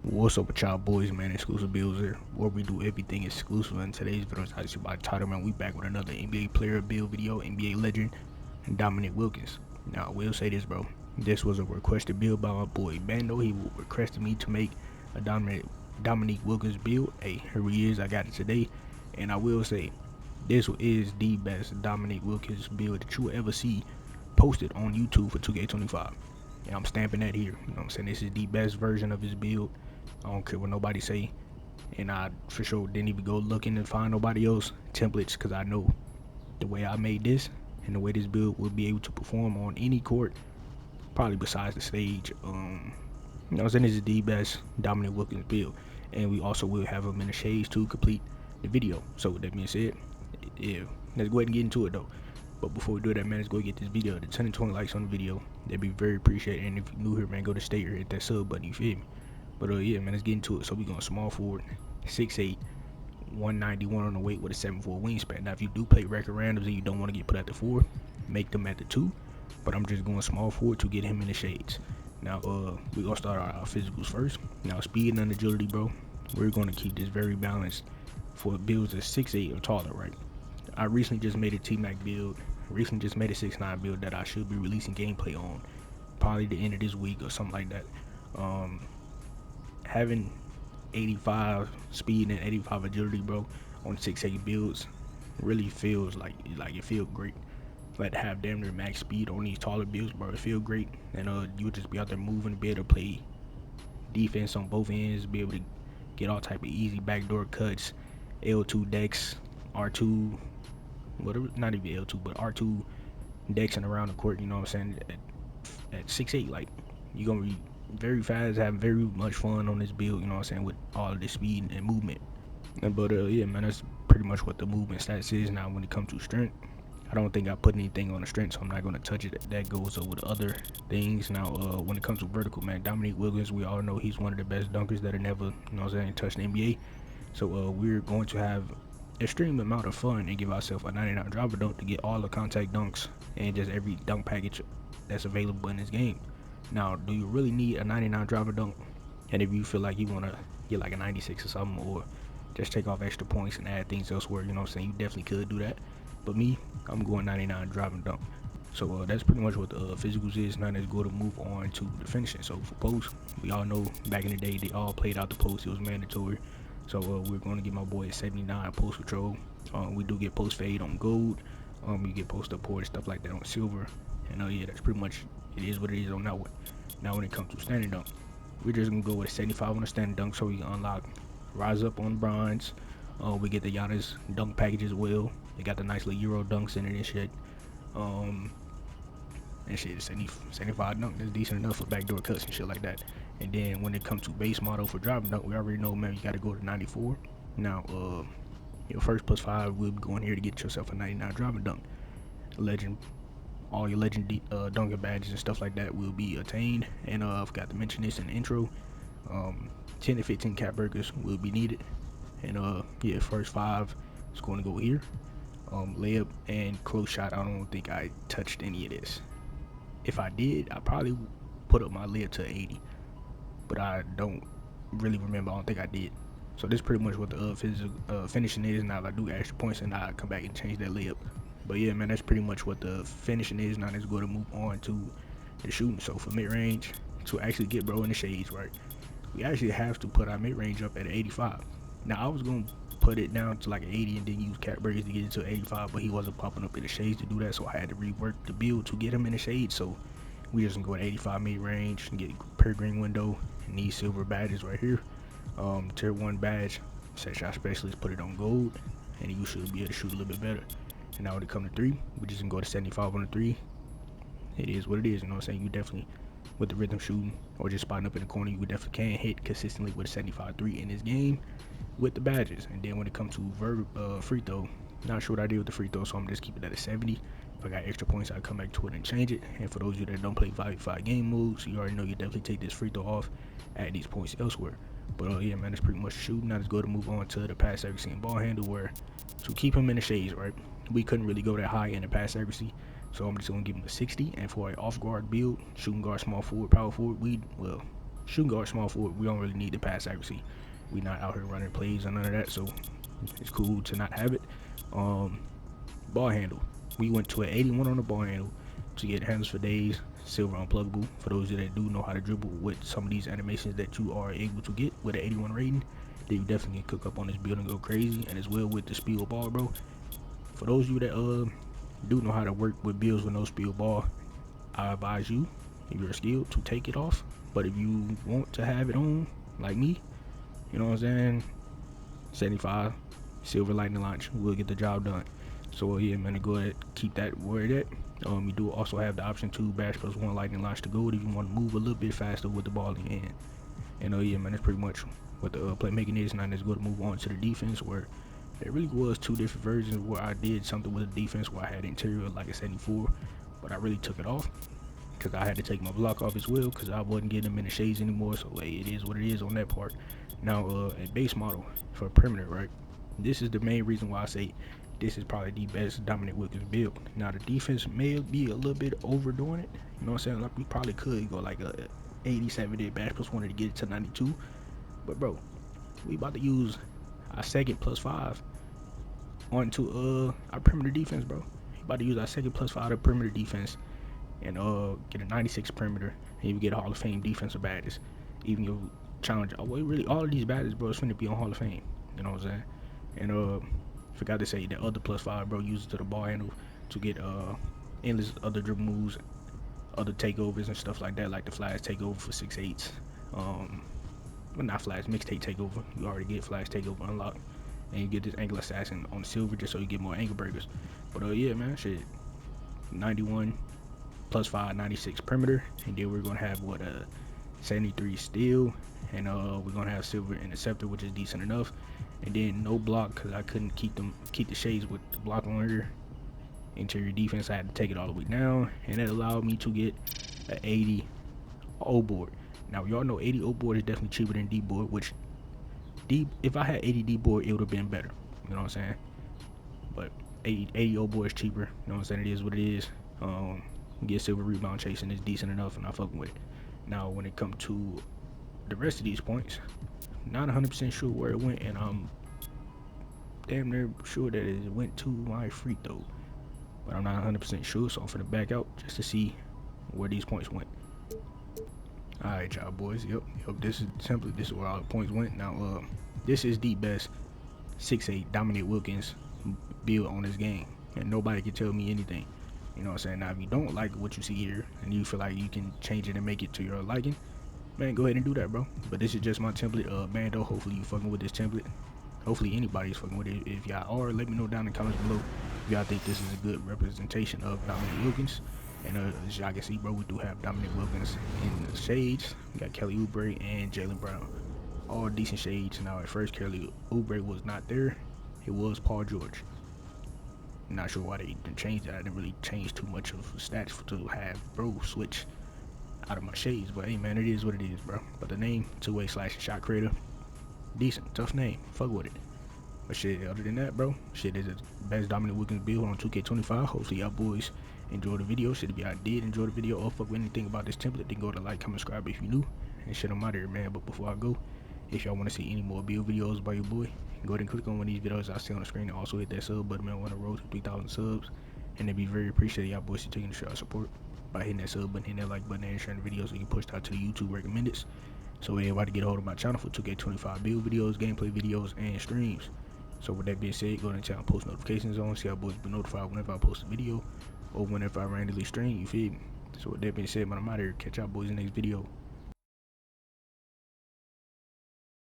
What's up with y'all boys, man? Exclusive Bills here, where we do everything exclusive. In today's video is actually by title, man. We back with another NBA player build video, NBA legend, Dominique Wilkins. Now, I will say this, bro. This was a requested build by my boy Bando. He requested me to make a Dominique Wilkins build. Hey, here he is. I got it today. And I will say, this is the best Dominique Wilkins build that you will ever see posted on YouTube for 2K25. And I'm stamping that here. You know what I'm saying? This is the best version of his build. I don't care what nobody say, and I for sure didn't even go looking and find nobody else templates, because I know the way I made this and the way this build will be able to perform on any court, probably besides the stage. You know what I'm saying? This is the best Dominique Wilkins build, and we also will have him in the shades to complete the video. So with that being said, yeah, let's go ahead and get into it though. But before we do that, man, let's go get this video to 10 and 20 likes on the video. That'd be very appreciated. And if you're new here, man, go to stay here, hit that sub button, you feel me? But yeah, man, let's get into it. So we going small forward, 6'8", 191 on the weight with a 7'4" wingspan. Now, if you do play record randoms and you don't want to get put at the 4, make them at the 2. But I'm just going small forward to get him in the shades. Now, we gonna start our physicals first. Now, speed and agility, bro. We're gonna keep this very balanced for builds at 6'8" or taller, right? I recently just made a T-Mac build. Recently just made a 6'9" build that I should be releasing gameplay on, probably the end of this week or something like that. Having 85 speed and 85 agility, bro, on 6'8" builds really feels like it feels great. Like to have damn near max speed on these taller builds, bro, it feel great. And you'll just be out there moving, be able to play defense on both ends, be able to get all type of easy backdoor cuts, L2 decks, R2, whatever, not even L2, but R2 decks and around the court. You know what I'm saying? At 6'8", like, you're gonna be very fast, having very much fun on this build, you know what I'm saying, with all of this speed and movement. But yeah, man, that's pretty much what the movement stats is. Now, when it comes to strength, I don't think I put anything on the strength, so I'm not going to touch it. That goes over the other things. Now, when it comes to vertical, man, Dominique Wilkins, we all know he's one of the best dunkers that have never, you know what I'm saying, touched the NBA. So we're going to have extreme amount of fun and give ourselves a 99 driver dunk to get all the contact dunks and just every dunk package that's available in this game. Now, do you really need a 99 driver dunk? And if you feel like you want to get like a 96 or something, or just take off extra points and add things elsewhere, you know what I'm saying, you definitely could do that. But me, I'm going 99 driving dunk. So that's pretty much what the physicals is. Now let's go to move on to the finishing. So for post, we all know back in the day they all played out the post. It was mandatory. So we're going to get my boy a 79 post control. We do get post fade on gold. You get post up port, stuff like that on silver. And yeah, that's pretty much, it is what it is on that one. Now when it comes to standing dunk, we're just gonna go with a 75 on the standing dunk, so we can unlock rise up on bronze. We get the Giannis dunk package as well. They got the nice little Euro dunks in it and shit. And shit, 75 dunk, that's decent enough for backdoor cuts and shit like that. And then when it comes to base model for driving dunk, we already know, man, you gotta go to 94. Now, your first +5 will be going here to get yourself a 99 driving dunk. Legend, all your legend dunker badges and stuff like that will be attained. And I forgot to mention this in the intro. 10 to 15 cap burgers will be needed. And yeah, first 5 is going to go here. Layup and close shot, I don't think I touched any of this. If I did, I probably put up my layup to 80, but I don't really remember. I don't think I did. So this is pretty much what the finishing is. Now if I do extra points, and I come back and change that layup. But yeah, man, that's pretty much what the finishing is. Now let's go to move on to the shooting. So for mid-range, to actually get bro in the shades, right, we actually have to put our mid-range up at 85. Now I was going to put it down to like an 80 and then use cap breakers to get it to 85, but he wasn't popping up in the shades to do that, so I had to rework the build to get him in the shades. So we just gonna go at 85 mid-range and get per green window and these silver badges right here. Tier 1 badge, set shot specialist, put it on gold, and you should be able to shoot a little bit better. And now when it comes to 3, we just gonna go to 75 on the 3. It is what it is, you know what I'm saying? You definitely, with the rhythm shooting or just spotting up in the corner, you definitely can hit consistently with a 75 3 in this game with the badges. And then when it comes to free throw, not sure what I did with the free throw, so I'm just keeping it at a 70. If I got extra points, I'll come back to it and change it. And for those of you that don't play 5v5 game modes, you already know you definitely take this free throw off, add these points elsewhere. But yeah, man, that's pretty much shooting. Now let's go to move on to the pass accuracy and ball handle, where to keep him in the shades, right, we couldn't really go that high in the pass accuracy, so I'm just gonna give him a 60. And for an off guard build, shooting guard, small forward, power forward, shooting guard, small forward, we don't really need the pass accuracy. We not out here running plays or none of that, so it's cool to not have it. Ball handle, we went to an 81 on the ball handle to get handles for days, silver unpluggable. For those of you that do know how to dribble with some of these animations that you are able to get with an 81 rating, then you definitely can cook up on this build and go crazy. And as well with the speed ball, bro. For those of you that do know how to work with builds with no speed ball, I advise you, if you're skilled, to take it off. But if you want to have it on, like me, you know what I'm saying, 75 silver lightning launch will get the job done. So yeah, man, go ahead, keep that where it at. You do also have the option to bash +1 lightning launch to gold if you want to move a little bit faster with the ball in your hand. And yeah, man, that's pretty much what the playmaking is. Now let's go to move on to the defense, where there really was two different versions where I did something with the defense where I had interior like a 74, but I really took it off because I had to take my block off as well because I wasn't getting them in the shades anymore. So hey, it is what it is on that part. Now a base model for perimeter, right? This is the main reason why I say this is probably the best Dominique Wilkins build. Now the defense may be a little bit overdoing it. You know what I'm saying? Like we probably could go like a 80, 70 bash +1 to get it to 92. But bro, we about to use our second +5 onto our perimeter defense, bro. We about to use our second +5 to perimeter defense and get a 96 perimeter and even get a Hall of Fame defensive badges. Even your challenge, really all of these badges, bro, is finna be on Hall of Fame. You know what I'm saying? And forgot to say the other +5, bro, uses to the ball handle to get endless other dribble moves, other takeovers and stuff like that, like the flash takeover for 6'8". Well, not flash, mixtape takeover. You already get flash takeover unlocked, and you get this angle assassin on silver just so you get more angle breakers. But yeah, man, shit, 91 +5, 96 perimeter, and then we're gonna have what 73 steel, and we're gonna have silver interceptor, which is decent enough. And then no block because I couldn't keep the shades with the block on here. Interior defense, I had to take it all the way down, and that allowed me to get an 80 O board. Now y'all know 80 O board is definitely cheaper than D board, which if I had 80 D board, it would have been better. You know what I'm saying? But 80 O board is cheaper. You know what I'm saying? It is what it is. Get silver rebound chasing is decent enough, and I fucking with it. Now when it comes to the rest of these points, not 100% sure where it went, and I'm damn near sure that it went to my free throw, but I'm not 100% sure, so I'm finna back out just to see where these points went. Alright, y'all boys, yep, this is where all the points went. Now this is the best 6'8" Dominique Wilkins build on this game, and nobody can tell me anything. You know what I'm saying? Now if you don't like what you see here and you feel like you can change it and make it to your liking, man, go ahead and do that, bro. But this is just my template. Bando, hopefully you fucking with this template. Hopefully anybody's fucking with it. If y'all are, let me know down in the comments below if y'all think this is a good representation of Dominique Wilkins. And as y'all can see, bro, we do have Dominique Wilkins in the shades. We got Kelly Oubre and Jaylen Brown, all decent shades. Now at first Kelly Oubre was not there. It was Paul George. Not sure why they didn't change that. I didn't really change too much of the stats to have bro switch out of my shades, but hey man, it is what it is, bro. But the name, two-way slash shot creator, decent, tough name, fuck with it. But shit, other than that, bro, shit is the best Dominique Wilkins build on 2K25. Hopefully y'all boys enjoy the video. Shit, if y'all did enjoy the video or fuck with anything about this template, then go to like, comment, subscribe if you new, and shit, I'm out here, man. But before I go, if y'all want to see any more build videos by your boy, go ahead and click on one of these videos I see on the screen, and also hit that sub button, man. We're on the road to 3,000 subs, and it'd be very appreciated, y'all boys, for taking the show support by hitting that sub button, hitting that like button, and sharing the videos so you can push out to the YouTube recommended, so everybody get a hold of my channel for 2K25 build videos, gameplay videos, and streams. So with that being said, go to the channel, post notifications on, see how boys be notified whenever I post a video or whenever I randomly stream, you feel me? So with that being said, man, I'm out here. Catch y'all boys in the next video.